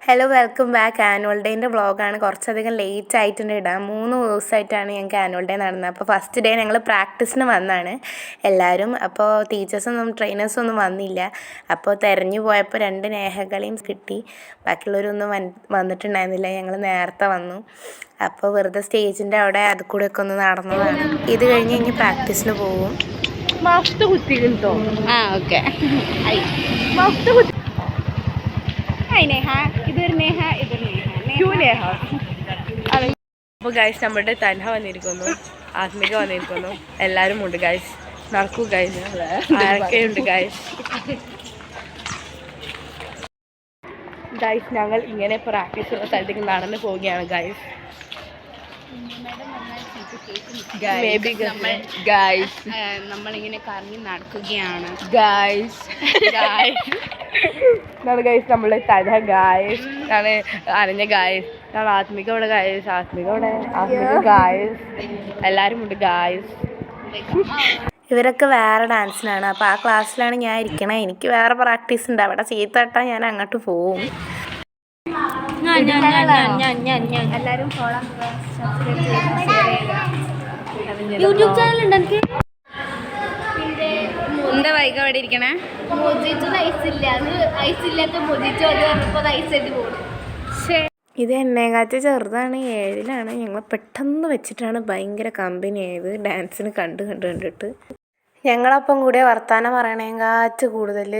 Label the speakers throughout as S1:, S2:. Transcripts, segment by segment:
S1: Hello welcome back. Annual ഡേൻ്റെ വ്ളോഗാണ്. കുറച്ചധികം late ആയിട്ടുണ്ട് ഇടാം. 3 ദിവസമായിട്ടാണ് ഞങ്ങൾക്ക് ആനുവൽ ഡേ നടന്നത്. അപ്പോൾ ഫസ്റ്റ് ഡേ ഞങ്ങൾ പ്രാക്ടീസിന് വന്നതാണ് എല്ലാവരും. അപ്പോൾ ടീച്ചേഴ്സൊന്നും ട്രെയിനേഴ്സൊന്നും വന്നില്ല. അപ്പോൾ തിരഞ്ഞു പോയപ്പോൾ 2 നേഹകളെയും കിട്ടി. ബാക്കിയുള്ളവരൊന്നും വന്നിട്ടുണ്ടായിരുന്നില്ല. ഞങ്ങൾ നേരത്തെ വന്നു. അപ്പോൾ വെറുതെ സ്റ്റേജിൻ്റെ അവിടെ അത് കൂടെയൊക്കെ ഒന്ന് നടന്നതാണ്. ഇത് കഴിഞ്ഞ് ഇനി പ്രാക്ടീസിന് പോകും.
S2: ഓക്കെ.
S1: അപ്പോൾ ഗൈസ് നമ്മുടെ തൻഹ വന്നിരിക്കുന്നു, ആത്മിക വന്നിരിക്കുന്നു, എല്ലാവരും ഉണ്ട് ഗൈസ്. നടക്കൂ ഗൈസ്, ആരൊക്കെയുണ്ട് ഗൈസ്. ഗൈസ് ഞങ്ങൾ ഇങ്ങനെ പ്രാക്ടീസ് സ്ഥലത്തേക്ക് നടന്നു പോവുകയാണ് ഗൈസ്.
S2: നമ്മളിങ്ങനെ കറങ്ങി നടക്കുകയാണ്
S1: ഗൈസ്. നമ്മള് തൻഹ ഗൈസ്, ഞാന് അനഞ്ഞ ഗൈസ്, ഞങ്ങൾ ആത്മിക ഇവിടെ ഗൈസ്, ആത്മിക ഇവിടെ, ആത്മിക ഗൈസ്, എല്ലാവരും ഉണ്ട് ഗൈസ്. ഇവരൊക്കെ വേറെ ഡാൻസിനാണ്. അപ്പോൾ ആ ക്ലാസ്സിലാണ് ഞാൻ ഇരിക്കണേ. എനിക്ക് വേറെ പ്രാക്ടീസ് ഉണ്ട്. അവിടെ ചീത്ത ഇട്ടാൽ ഞാൻ അങ്ങോട്ട് പോവും.
S3: എല്ലാവരും യൂട്യൂബ് ചാനൽ ഉണ്ട് എനിക്ക്.
S2: എന്താ വൈക അവിടെ ഇരിക്കണേ?
S3: മൊജിറ്റോ ഐസില്ല, അത് ഐസില്ലാത്ത മൊജിറ്റോ അത് പറഞ്ഞപ്പോൾ അത് ഐസായിട്ട് പോകും.
S1: ഇത് എന്നെക്കാറ്റ് ചെറുതാണ്, 7ലാണ്. ഞങ്ങൾ പെട്ടെന്ന് വെച്ചിട്ടാണ് ഭയങ്കര കമ്പനി ആയത് ഡാൻസിന് കണ്ടിട്ട്. ഞങ്ങളപ്പം കൂടെ വർത്താനം പറയണേക്കാറ്റ് കൂടുതൽ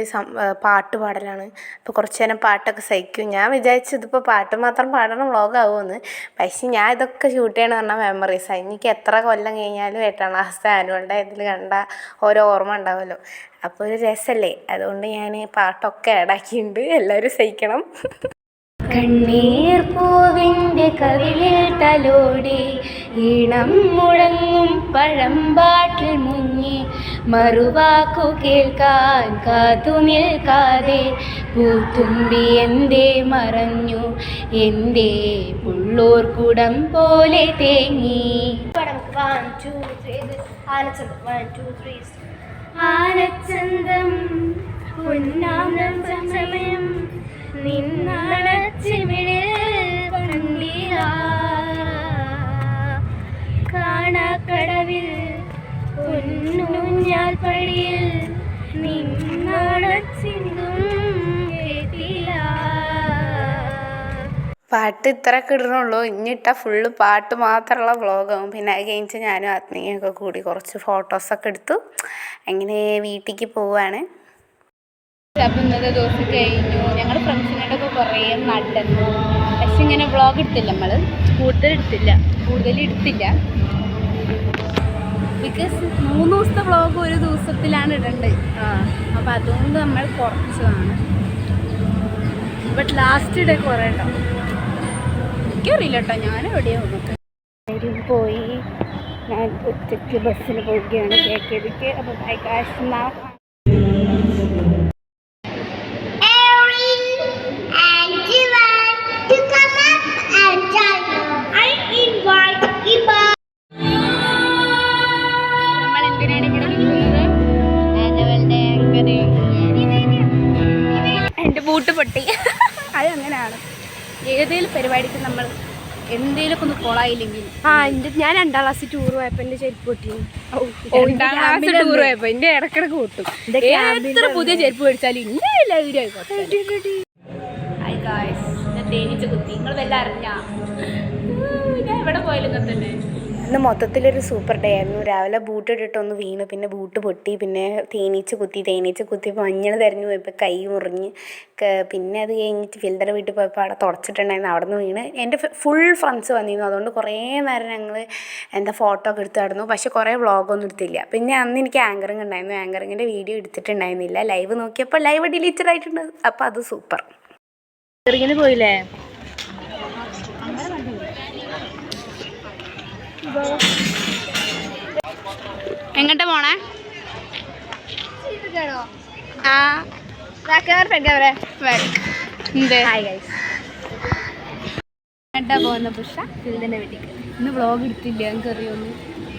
S1: പാട്ട് പാടലാണ്. അപ്പോൾ കുറച്ച് നേരം പാട്ടൊക്കെ സഹിക്കും. ഞാൻ വിചാരിച്ചു ഇതിപ്പോൾ പാട്ട് മാത്രം പാടണം വ്ളോഗാവുമെന്ന്. പക്ഷേ ഞാൻ ഇതൊക്കെ ഷൂട്ട് ചെയ്യണമെന്ന് പറഞ്ഞാൽ മെമ്മറീസായി. എനിക്ക് എത്ര കൊല്ലം കഴിഞ്ഞാലും 8ാം ക്ലാസ്സിലെ ആനുവൽ ഡേ ഇതിൽ കണ്ട ഓരോ ഓർമ്മ ഉണ്ടാവുമല്ലോ. അപ്പോൾ ഒരു രസമല്ലേ, അതുകൊണ്ട് ഞാൻ പാട്ടൊക്കെ ആഡാക്കിയിട്ടുണ്ട്. എല്ലാവരും സഹിക്കണം.
S3: കണ്ണീർ പൂവിൻ്റെ കവിളിൽ തലോടി ഈണം മുഴങ്ങും പഴമ്പാട്ടിൽ മുങ്ങി മറുവാക്കു കേൾക്കാൻ കാത്തു നിൽക്കാതെ പൂത്തുമ്പി എന്തേ മറഞ്ഞു, എന്തേ പുള്ളൂർ കുടം പോലെ തേങ്ങി. ആനച്ചന്തം പൊന്നാനം സമയം കാണാക്കടവിൽ പൊന്നൂഞ്ഞാൽ പടിയിൽ
S1: പാട്ട് ഇത്രയൊക്കെ ഇടണുള്ളൂ. ഇനിയിട്ടാൽ ഫുള്ള് പാട്ട് മാത്രമുള്ള വ്ളോഗാവും. പിന്നെ അത് കഴിഞ്ഞിട്ട് ഞാനും ആത്മീയൊക്കെ കൂടി കുറച്ച് ഫോട്ടോസൊക്കെ എടുത്തു. അങ്ങനെ വീട്ടിലേക്ക് പോവുകയാണ്.
S2: അപ്പോൾ ഇന്നത്തെ ദിവസം കഴിഞ്ഞു. ഞങ്ങൾ ഫ്രണ്ട്സിനായിട്ടൊക്കെ കുറേ നടന്നു. പക്ഷെ ഇങ്ങനെ വ്ളോഗ് എടുത്തില്ല, നമ്മൾ കൂടുതൽ എടുത്തില്ല ബിക്കോസ് 3 ദിവസത്തെ വ്ളോഗ് ഒരു ദിവസത്തിലാണ് ഇടേണ്ടത്. അപ്പോൾ അതുകൊണ്ട് നമ്മൾ കുറച്ചതാണ്. ബട്ട് ലാസ്റ്റ് ഡേ കുറേ ഉണ്ടാവും. എനിക്കറിയില്ല കേട്ടോ, ഞാൻ എവിടെയാണ് വന്നിട്ട്
S1: പോയി. ഞാൻ ഉച്ചയ്ക്ക് ബസ്സിന് പോവുകയാണ് KKBക്ക്. അപ്പോൾ
S2: എൻ്റെ ബൂട്ട് പൊട്ടി. അത് അങ്ങനെയാണ്, ഏതെങ്കിലും പരിപാടിക്ക് നമ്മൾ എന്തെങ്കിലുമൊക്കെ ഒന്ന് കൊളായില്ലെങ്കിൽ.
S3: ഞാൻ 2ാം ക്ലാസ്സിൽ ടൂർ പോയപ്പോൾ എൻ്റെ ചെരുപ്പ് പൊട്ടി.
S2: 2ാം ക്ലാസ് ടൂർ പോയപ്പോൾ എൻ്റെ ഇടക്കിടക്ക് പൊട്ടും. എത്ര പുതിയ ചെരുപ്പ് മേടിച്ചാലും ഇല്ല വീഡിയോ തേനീച്ച കുത്തി. നിങ്ങൾ വല്ല അറിഞ്ഞാ ഞാൻ എവിടെ പോയാലും തന്നെ.
S1: ഇന്ന് മൊത്തത്തിലൊരു സൂപ്പർ ഡേ ആയിരുന്നു. രാവിലെ ബൂട്ട് ഇട്ടിട്ടൊന്ന് വീണ്, പിന്നെ ബൂട്ട് പൊട്ടി, പിന്നെ തേനീച്ച കുത്തി മഞ്ഞൾ തിരഞ്ഞു പോയപ്പോൾ കൈ മുറിഞ്ഞ്, പിന്നെ അത് കഴിഞ്ഞിട്ട് ഫിൽഡറെ വീട്ടിൽ പോയപ്പോൾ അവിടെ തുടച്ചിട്ടുണ്ടായിരുന്നു, അവിടെ നിന്ന് വീണ്. എൻ്റെ ഫുൾ ഫ്രണ്ട്സ് വന്നിരുന്നു. അതുകൊണ്ട് കുറേ നേരം ഞങ്ങൾ ഫോട്ടോ ഒക്കെ എടുത്ത് നടന്നു. പക്ഷേ കുറേ വ്ളോഗൊന്നും എടുത്തില്ല. പിന്നെ അന്ന് എനിക്ക് ആങ്കറിങ് ഉണ്ടായിരുന്നു. ആങ്കറിങ്ങിൻ്റെ വീഡിയോ എടുത്തിട്ടുണ്ടായിരുന്നില്ല. ലൈവ് നോക്കിയപ്പോൾ ലൈവ് ഡിലീറ്റഡ് ആയിട്ടുണ്ട്. അപ്പോൾ അത് സൂപ്പർ.
S2: ആങ്കറിങ്ങിന് പോയില്ലേ? എങ്ങോട്ടാ പോണേ? എങ്ങോട്ടാ പോകുന്ന പുഷ? ഫിൽഡിന്റെ വീട്ടിൽ. ഇന്ന് വ്ളോഗ് എടുത്തില്ല, എനിക്കറിയൊന്നും.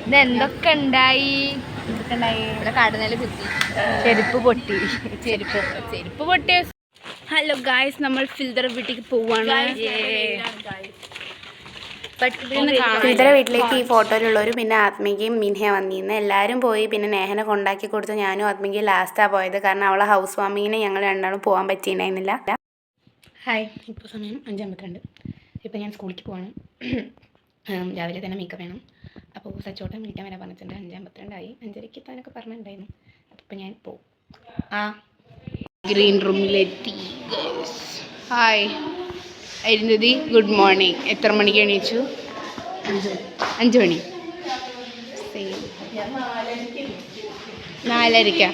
S2: ഇത് എന്തൊക്കെ ഉണ്ടായി? ഇവിടെ കടന്നല് കുത്തി, ചെരുപ്പ് പൊട്ടി. ഹലോ ഗായ്സ്, നമ്മൾ ഫിൽദർ വീട്ടിലേക്ക് പോവാണ്.
S1: ഫിൽദറെ വീട്ടിലേക്ക് ഈ ഫോട്ടോയിലുള്ളവരും പിന്നെ ആത്മികയും മിൻഹ വന്നിരുന്നു. എല്ലാവരും പോയി. പിന്നെ നേഹനെ കൊണ്ടാക്കി കൊടുത്ത് ഞാനും ആത്മികയും ലാസ്റ്റാണ് പോയത്. കാരണം അവളെ ഹൗസ് വാമിങ്ങിന് ഞങ്ങൾ രണ്ടാളും പോകാൻ പറ്റിയിട്ടുണ്ടായിരുന്നില്ല. ഹായ്, ഇപ്പോൾ സമയം 5:52. ഇപ്പോൾ ഞാൻ സ്കൂളിലേക്ക് പോവാണ്. രാവിലെ തന്നെ മേക്കപ്പ് വേണം. അപ്പോൾ സച്ചോട്ടൻ വിളിക്കാൻ വരാൻ പറഞ്ഞിട്ടുണ്ട്. 5:52 5:30 എത്താനൊക്കെ പറഞ്ഞിട്ടുണ്ടായിരുന്നു. അപ്പോൾ ഇപ്പോൾ ഞാൻ പോകും.
S2: ഗ്രീൻ റൂമിലെത്തി. Hi Arundhati, good morning. എത്ര മണിക്ക് എണീച്ചു? 5 മണി. 4:30.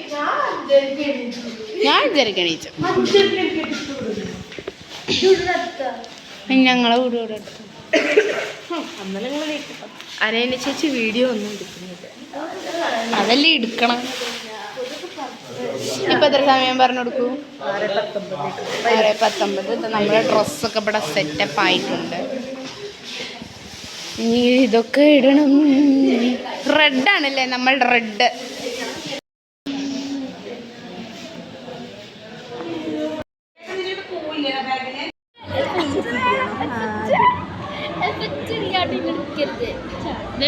S2: ഞാൻ 5:30 എണീച്ചു. ഞങ്ങളെ വീട് ഇവിടെ എടുത്തു.
S1: അരേൻ്റെ ചേച്ചി വീഡിയോ ഒന്നും എടുക്കുന്നില്ല.
S2: അതല്ലേ എടുക്കണം. ഇപ്പം എത്ര സമയം പറഞ്ഞു കൊടുക്കൂ? 6:19. നമ്മുടെ ഡ്രസ്സൊക്കെ ഇവിടെ സെറ്റപ്പ് ആയിട്ടുണ്ട്. ഇനി ഇതൊക്കെ ഇടണം. റെഡാണല്ലേ നമ്മൾ? റെഡ്.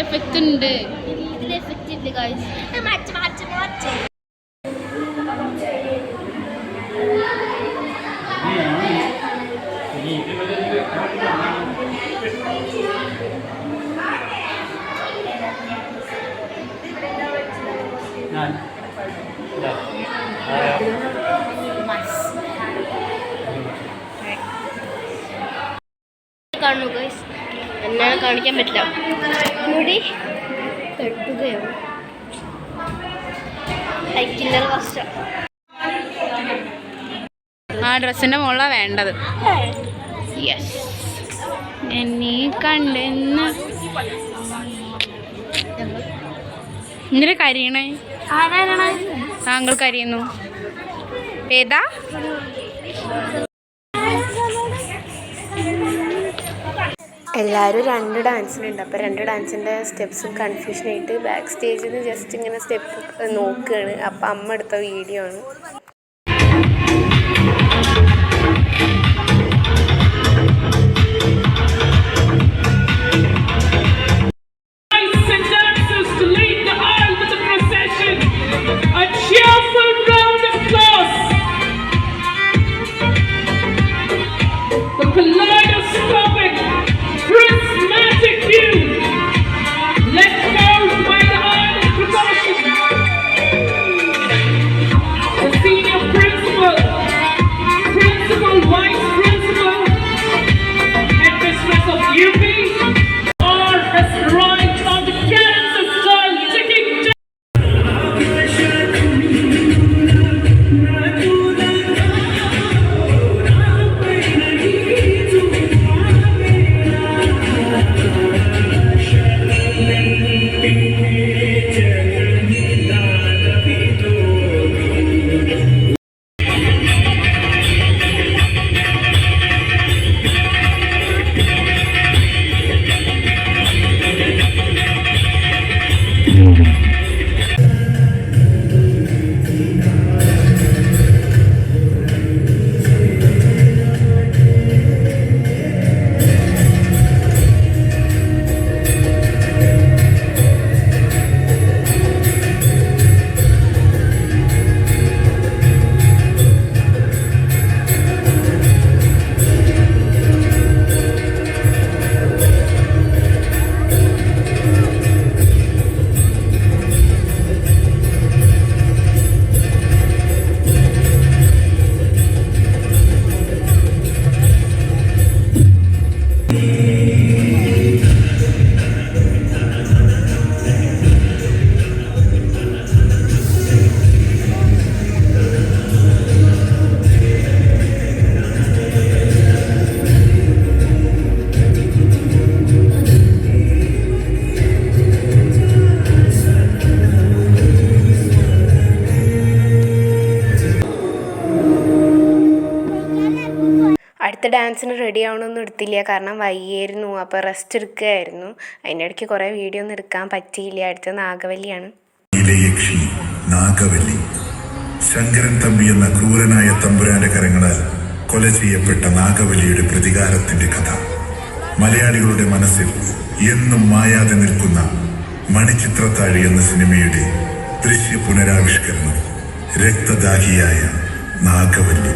S2: എഫക്റ്റ് ഉണ്ട്.
S3: കാണു ഗൈസ്, എന്നാണ് കാണിക്കാൻ പറ്റില്ല. മുടി കെട്ടുകയോ കില്ലർ കഷ്ടം.
S2: ആ ഡ്രസ്സിൻ്റെ മുകളിലാണ് വേണ്ടത്. യെസ്, എന്നെ കണ്ടെന്ന് ഇങ്ങനെ കരിയണേ. താങ്കൾ കരിയുന്നു. ഏതാ?
S1: എല്ലാവരും 2 ഡാൻസിനുണ്ട്. അപ്പോൾ 2 ഡാൻസിൻ്റെ സ്റ്റെപ്സും കൺഫ്യൂഷനായിട്ട് ബാക്ക് സ്റ്റേജിൽ നിന്ന് ജസ്റ്റ് ഇങ്ങനെ സ്റ്റെപ്പ് നോക്കുകയാണ്. അപ്പോൾ അമ്മ എടുത്ത വീഡിയോ ആണ്. അടുത്ത ഡാൻസിന് റെഡി ആവണമെന്നും എടുത്തില്ല, കാരണം വയ്യായിരുന്നു. അപ്പോൾ റെസ്റ്റ് എടുക്കുകയായിരുന്നു. അതിൻ്റെ ഇടയ്ക്ക് കുറേ വീഡിയോ ഒന്നും എടുക്കാൻ പറ്റിയില്ല. അടുത്ത നാഗവല്ലിയാണ്.
S4: നാഗവല്ലി ശങ്കരൻ തമ്പി എന്ന ക്രൂരനായ തമ്പുരാന്റെ കരങ്ങളാൽ കൊല ചെയ്യപ്പെട്ട നാഗവല്ലിയുടെ പ്രതികാരത്തിന്റെ കഥ. മലയാളികളുടെ മനസ്സിൽ എന്നും മായാതെ നിൽക്കുന്ന മണിച്ചിത്രത്താഴി എന്ന സിനിമയുടെ ദൃശ്യ പുനരാവിഷ്കരണം. രക്തദാഹിയായ നാഗവല്ലി.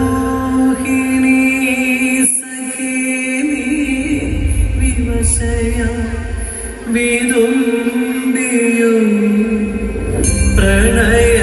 S5: നടനമോഹിനി സഖിനി വിമശയ വിതുമ്പിയോ പ്രണയ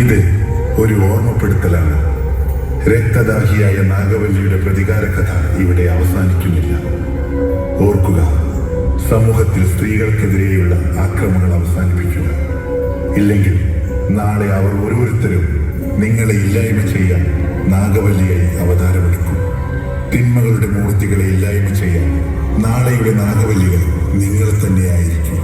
S4: ഇത് ഒരു ഓർമ്മപ്പെടുത്തലാണ്. രക്തദാഹിയായ നാഗവല്ലിയുടെ പ്രതികാര കഥ ഇവിടെ അവസാനിക്കുന്നില്ല. ഓർക്കുക, സമൂഹത്തിൽ സ്ത്രീകൾക്കെതിരെയുള്ള ആക്രമണങ്ങൾ അവസാനിപ്പിക്കുക. ഇല്ലെങ്കിൽ നാളെ അവർ ഓരോരുത്തരും നിങ്ങളെ ഇല്ലായ്മ ചെയ്യാൻ നാഗവല്ലിയായി അവതാരമെടുക്കും. തിന്മകളുടെ മൂർത്തികളെ ഇല്ലായ്മ ചെയ്യാൻ നാളെയുടെ നാഗവല്ലികൾ നിങ്ങൾ തന്നെയായിരിക്കും.